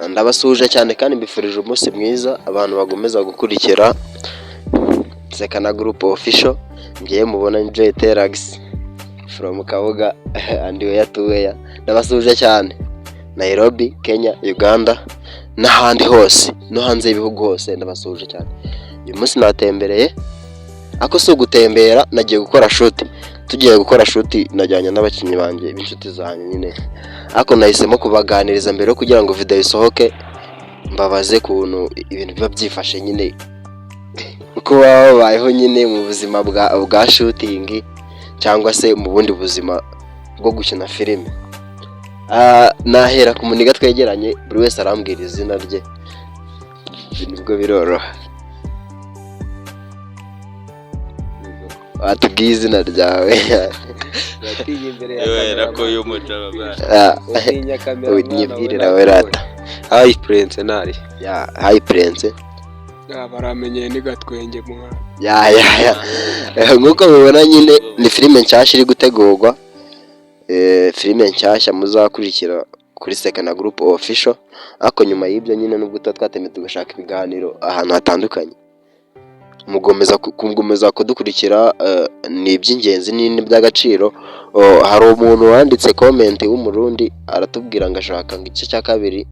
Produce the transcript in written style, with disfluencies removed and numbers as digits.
ndabasuje cyane kandi mbifurije umunsi mwiza abantu bagomeza gukurikira Sekana Group Official. Ngiye mubona Jay Terax from Kabuga and where to where. Ndabasuje cyane Nairobi, Kenya, Uganda n'ahandi hose no hanze y'ibihugu hose ndabasuje cyane. Uyu munsi natembereye ako si ugutembera, nagiye gukora shoot. Tugiye gukora shoot najyanye n'abakinnyi banje b'inshuti zanjye nyine, ako nahisemo kubaganiriza mbere kugira ngo video isohoke, mbabaze kuntu ibintu biba byifashe nyine uko babayeho nyine mu buzima bwa shooting cyangwa se mu bundi buzima bwo gukina filime. Nahera ku muniga twegeranye, buri wese arambwira izina rye, nibwo biroroha. Watubwiye izina ryawe? Yatinye imbere Yewe ko yo mujaba bwa. utinya kamera. Unyibwirira we rata. Hi Prince nari. Ya, hi Prince. Baramenye ni gatwenge mwa. Ya. Nkuko mubona nyine ni filime nshyashya iri gutegurwa. Filime nshyashya muzakurikira kuri Sekana Group Official. Ako nyuma y'ibyo nyine nubwo twatemeye tugashaka ibiganiro ahantu hatandukanye, mugomeza kudukurikira. Ni iby'ingenzi n'ibindi by'agaciro. Hari umuntu wanditse comment w'umurundi aratubwira ngo ashaka ngo igice cya kabiri